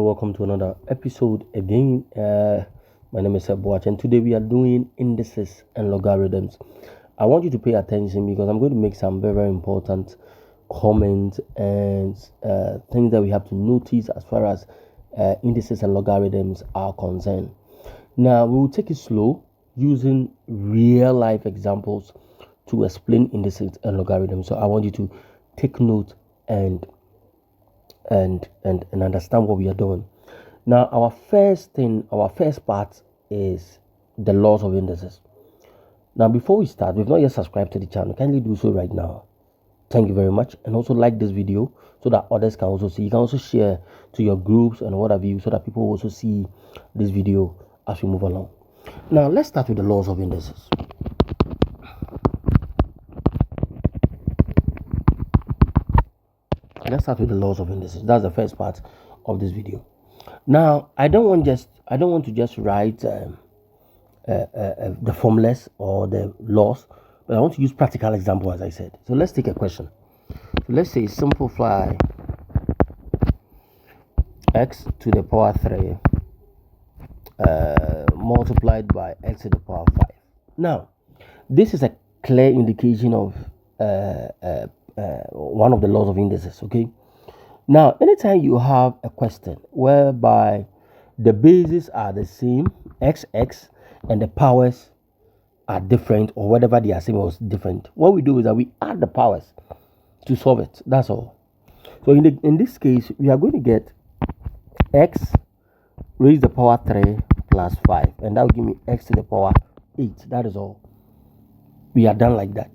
welcome to another episode again. My name is Sir Boach, and today we are doing indices and logarithms. I want you to pay attention because I'm going to make some very, very important comments and things that we have to notice as far as indices and logarithms are concerned. Now, we will take it slow using real life examples to explain indices and logarithms. So I want you to take note and understand what we are doing. Now, our first part is the laws of indices. Now, before we start, if you've not yet subscribed to the channel, kindly do so right now. Thank you very much, and also like this video so that others can also see. You can also share to your groups and what have you, so that people will also see this video as we move along. Now, let's start with the laws of indices. Let's start with the laws of indices. That's the first part of this video. Now, I don't want to just write the formulas or the laws, but I want to use practical example, as I said. So let's take a question. So let's say simplify x to the power 3 multiplied by x to the power 5. Now, this is a clear indication of one of the laws of indices. Okay. Now, anytime you have a question whereby the bases are the same, x, and the powers are different, or whatever they are same or different, what we do is that we add the powers to solve it. That's all. So in this case, we are going to get x raised to the power 3 plus 5, and that will give me x to the power 8. That is all. We are done like that.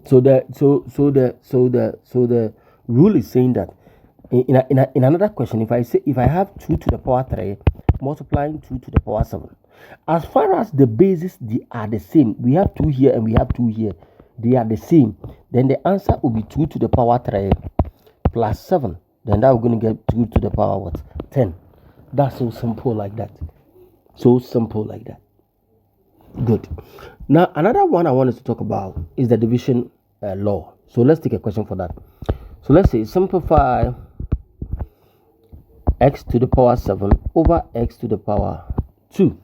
So the rule is saying that in another question, if I have 2 to the power 3 multiplying 2 to the power 7, as far as the bases they are the same, we have 2 here and we have 2 here, they are the same, then the answer will be 2 to the power 3 plus 7. Then that we're going to get 2 to the power what? 10. That's so simple like that. So simple like that. Good. Now, another one I wanted to talk about is the division law. So let's take a question for that. So let's say simplify x to the power 7 over x to the power 2.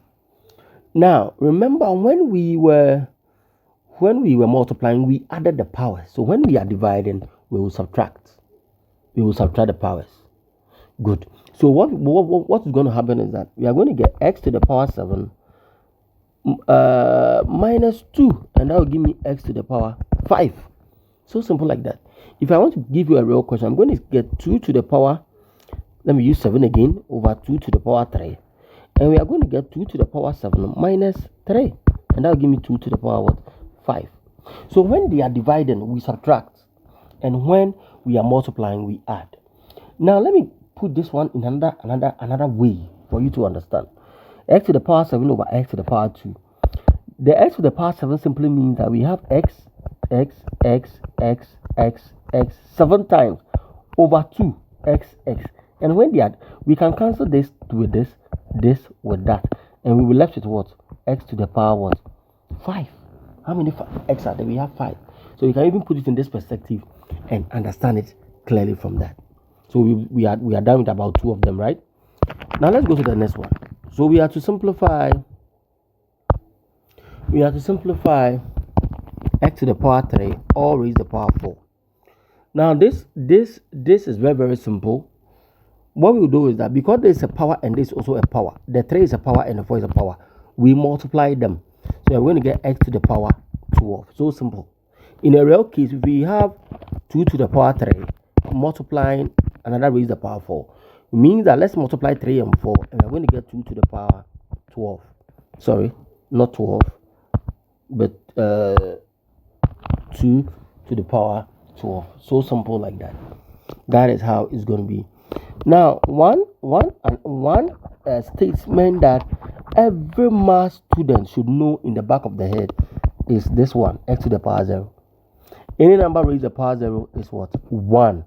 Now, remember when we were multiplying, we added the powers. So when we are dividing, we will subtract. We will subtract the powers. Good. So what is going to happen is that we are going to get x to the power 7 minus 2, and that will give me x to the power 5. So simple like that. If I want to give you a real question, I'm going to get 2 to the power, let me use 7 again, over 2 to the power 3. And we are going to get 2 to the power 7 minus 3. And that will give me 2 to the power what? 5. So when they are dividing, we subtract. And when we are multiplying, we add. Now let me put this one in another way for you to understand. X to the power 7 over x to the power 2. The x to the power 7 simply means that we have x 7 times over 2 x. And when they add, we can cancel this with this with that, and we will left with what? X to the power what? 5. How many x are there? We have 5. So you can even put it in this perspective and understand it clearly from that. So we are done with about 2 of them, right? Now let's go to the next one. So we have to simplify x to the power 3 all raised to the power 4. Now this is very, very simple. What we will do is that because there is a power and there is also a power, the 3 is a power and the 4 is a power, we multiply them. So we're going to get x to the power 12. So simple. In a real case, if we have 2 to the power 3 multiplying another raised to the power 4, it means that let's multiply 3 and 4, and we're going to get 2 to the power 12. Sorry, not 12, but 2 to the power 12. So simple like that. That is how it's going to be. Now, one statement that every math student should know in the back of the head is this one: x to the power 0. Any number raised to the power 0 is what? 1.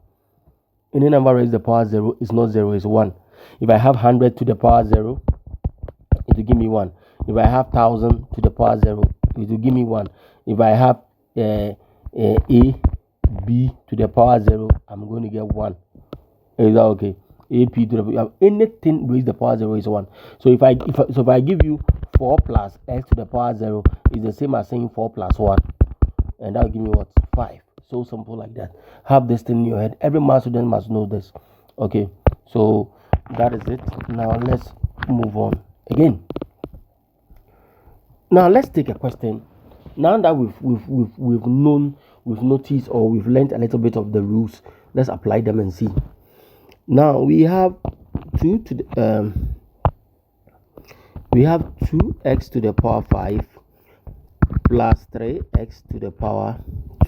Any number raised to the power 0 is not 0, it's 1. If I have 100 to the power 0, it will give me 1. If I have 1000 to the power 0, it will give me 1. If I have a, b to the power 0, I'm going to get 1. Is that okay? AP to the power, anything raised to the power 0 is 1. So if I give you 4 plus x to the power 0 is the same as saying 4 plus 1, and that will give me what? 5. So simple like that. Have this thing in your head. Every math student must know this. Okay, so that is it. Now let's move on again. Now let's take a question. Now that we've noticed, or we've learned a little bit of the rules, let's apply them and see. Now we have 2x to the power 5 plus 3x to the power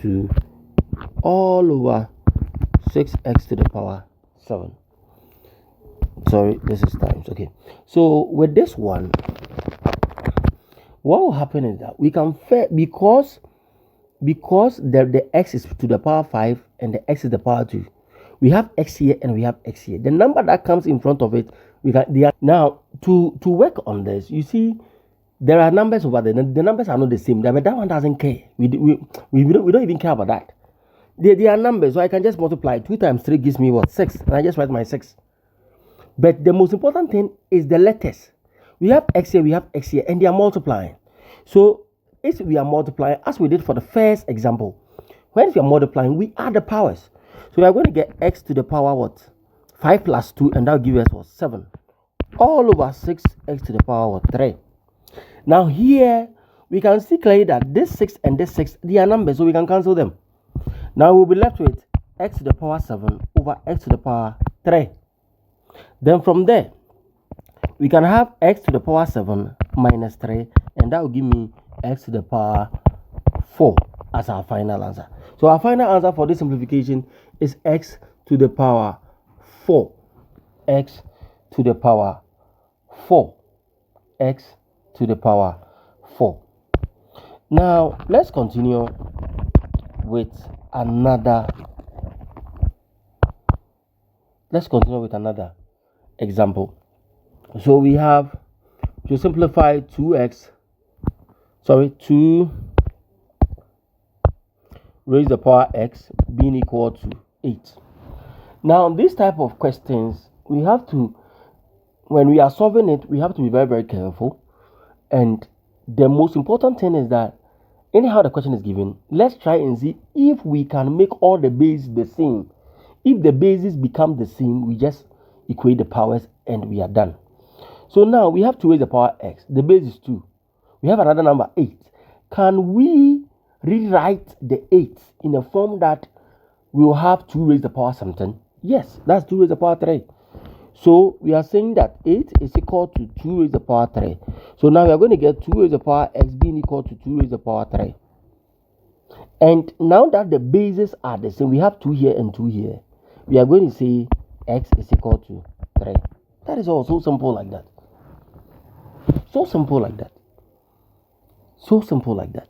2 all over 6x to the power 7. Sorry, this is times. Okay, so with this one, what will happen is that we can because the x is to the power 5 and the x is the power 2, we have x here and we have x here. The number that comes in front of it, now to work on this, you see there are numbers over there. The numbers are not the same, but that one doesn't care. We don't even care about that. They are numbers, so I can just multiply. 2 times 3 gives me what? 6, and I just write my 6. But the most important thing is the letters. We have x here, we have x here, and they are multiplying. So if we are multiplying, as we did for the first example, when we are multiplying, we add the powers. So we are going to get x to the power what? 5 plus 2, and that will give us what? 7. All over 6x to the power what? 3. Now here, we can see clearly that this 6 and this 6, they are numbers, so we can cancel them. Now we'll be left with x to the power 7 over x to the power 3. Then from there, we can have x to the power 7 minus 3, and that will give me x to the power 4 as our final answer. So our final answer for this simplification is x to the power 4. X to the power 4. X to the power 4. Now let's continue with another. Example. So we have to simplify 2 raised to the power x being equal to 8. Now this type of questions, we have to, when we are solving it, we have to be very, very careful. And the most important thing is that anyhow the question is given, let's try and see if we can make all the bases the same. If the bases become the same, we just equate the powers and we are done. So now we have 2 raised to the power x. The base is 2. We have another number 8. Can we rewrite the 8 in a form that we will have 2 raised to the power something? Yes, that's 2 raised to the power 3. So we are saying that 8 is equal to 2 raised to the power 3. So now we are going to get 2 raised to the power x being equal to 2 raised to the power 3. And now that the bases are the same, we have 2 here and 2 here, we are going to say x is equal to 3. That is all. So simple like that. So simple like that. So simple like that.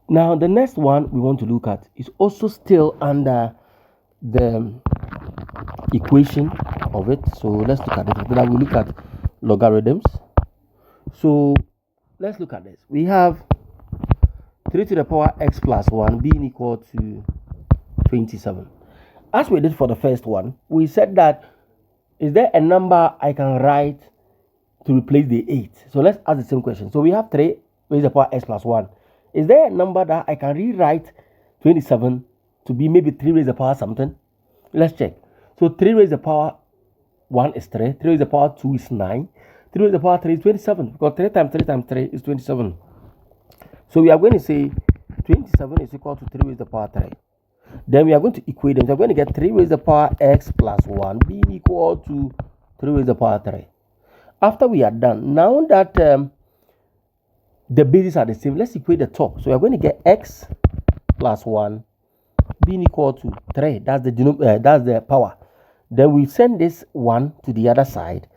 Now the next one we want to look at is also still under the equation of it. So let's look at it. Then we look at logarithms. So let's look at this. We have 3 to the power x plus 1 being equal to 27. As we did for the first one, we said that, is there a number I can write to replace the 8? So let's ask the same question. So we have 3 raised to the power x plus 1. Is there a number that I can rewrite 27 to be maybe 3 raised to the power something? Let's check. So 3 raised to the power 1 is 3. 3 raised to the power 2 is 9. 3 raised to the power 3 is 27. Because 3 times 3 times 3 is 27. So we are going to say 27 is equal to 3 raised to the power 3. Then we are going to equate them. So we're going to get 3 raised to the power x plus 1 being equal to 3 raised to the power 3. After we are done, now that the bases are the same, let's equate the top. So we are going to get x plus 1 being equal to 3. That's the power. Then we send this 1 to the other side.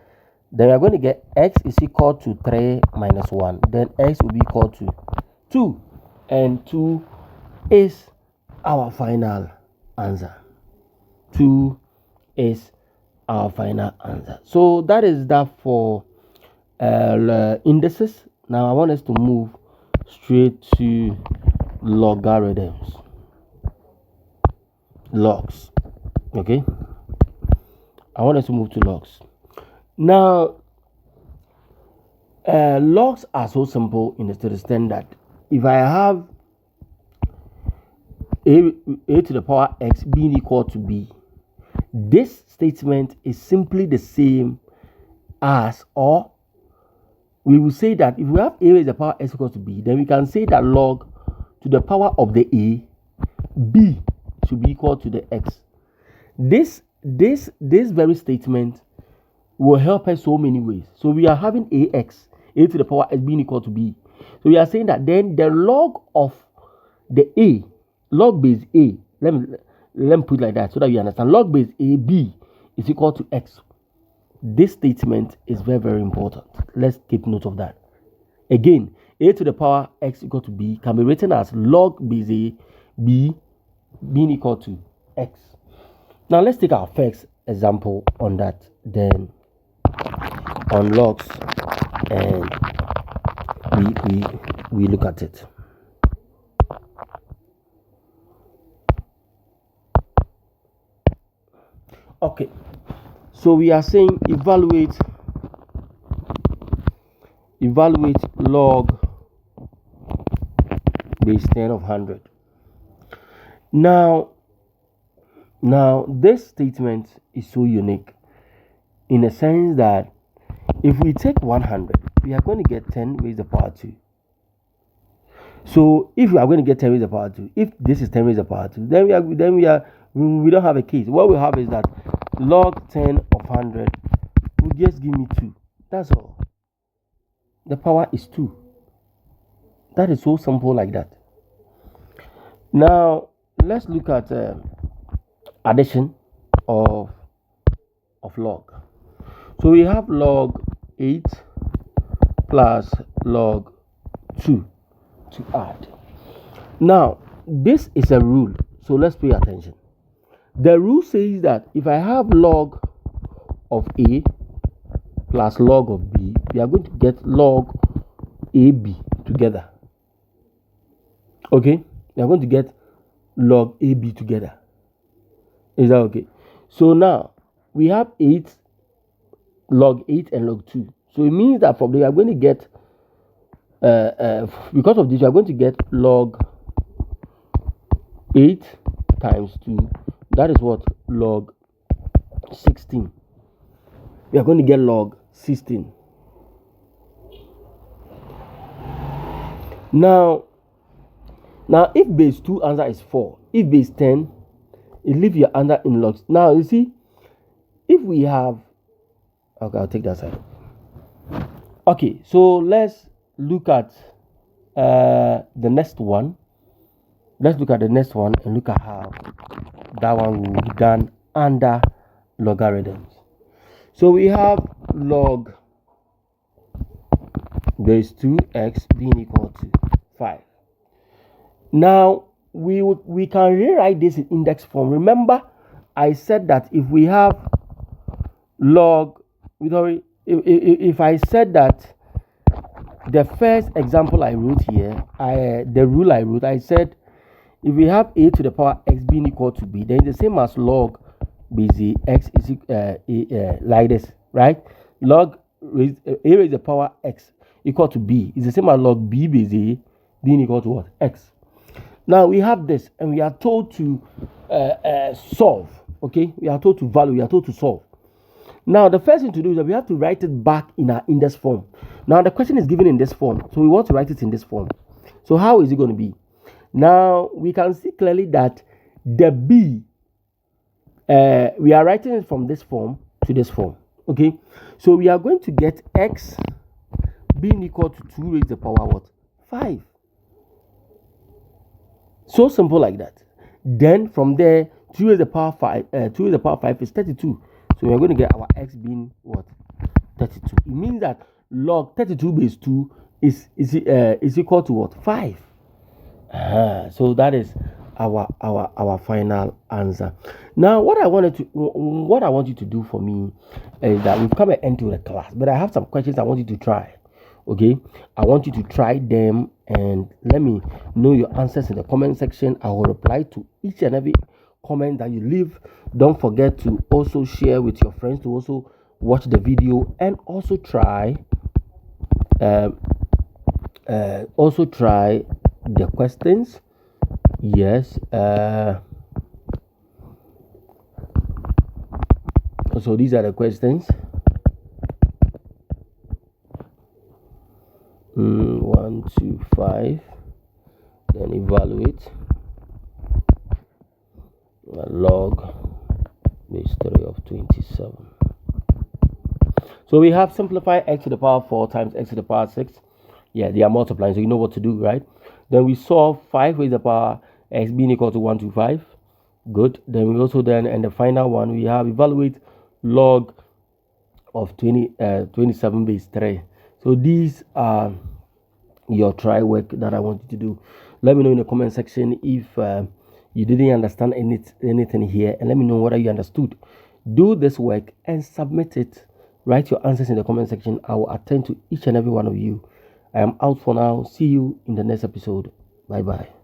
Then we are going to get x is equal to 3 minus 1. Then x will be equal to 2. And 2 is our final answer. 2 is our final answer. So that is that for indices. Now I want us to move straight to logarithms. Logs. Okay. I want us to move to logs. Now, logs are so simple in the extent that if I have a to the power x being equal to b, this statement is simply the same as, or we will say that if we have a raised to the power x equals to b, then we can say that log to the power of the a, b should be equal to the x. This very statement will help us so many ways. So we are having a to the power x being equal to b. So we are saying that then the log of the a, log base a, let me put it like that so that you understand. Log base a b is equal to x. This statement is very, very important. Let's take note of that. Again, a to the power x equal to b can be written as log base a b being equal to x. Now let's take our first example on that, then on logs, and we look at it. Okay, so we are saying evaluate log base 10 of 100. Now this statement is so unique in the sense that if we take 100, we are going to get 10 raised to the power 2. So if we are going to get 10 raised to the power 2, if this is 10 raised to the power 2, then we don't have a case. What we have is that log 10 of 100 will just give me 2. That's all. The power is 2. That is so simple like that. Now let's look at addition of log. So we have log 8 plus log 2 to add. Now this is a rule, so let's pay attention. The rule says that if I have log of a plus log of b, we are going to get log ab together. Okay, we are going to get log ab together. Is that okay? So now we have 8, log 8 and log 2. So it means that from there we are going to get because of this we are going to get log 8 times 2. That is what? Log 16. We are going to get log 16. Now if base 2 answer is 4, if base 10, it leaves your answer in logs. Now you see, if we have, okay, I'll take that side. Okay, so let's look at the next one. Let's look at the next one and look at how that one will be done under logarithms. So we have log base 2x being equal to 5. Now we can rewrite this in index form. Remember, I said that if we have log, if I said that the first example I wrote here, the rule I wrote, I said if we have a to the power x being equal to b, then it's the same as log base x is like this, right? Log a raised to the power x equal to b is the same as log b base a being equal to what? X. Now we have this and we are told to solve. Okay, we are told to value, we are told to solve. Now the first thing to do is that we have to write it back in our index form. Now the question is given in this form, so we want to write it in this form. So how is it going to be? Now we can see clearly that the b, we are writing it from this form to this form. Okay, so we are going to get x being equal to 2 raised to the power what? 5. So simple like that. Then from there, 2 raised to the power 5, 2 raised to the power 5 is 32. So we are going to get our x being what? 32. It means that log 32 base 2 is equal to what? 5. So that is our final answer. Now what I want you to do for me is that we've come and end to the class, but I have some questions I want you to try. Okay, I want you to try them and let me know your answers in the comment section. I will reply to each and every comment that you leave. Don't forget to also share with your friends to also watch the video, and also try the questions. Yes, so these are the questions. 1 to 5, then evaluate log base 3 of 27. So we have simplify x to the power 4 times x to the power 6. Yeah, they are multiplying, so you know what to do, right? Then we solve 5 raised to the power x being equal to 125. Good. Then we also and the final one, we have evaluate log of 27 base 3. So these are your try work that I want you to do. Let me know in the comment section if you didn't understand anything here, and let me know whether you understood. Do this work and submit it. Write your answers in the comment section. I will attend to each and every one of you. I am out for now. See you in the next episode. Bye bye.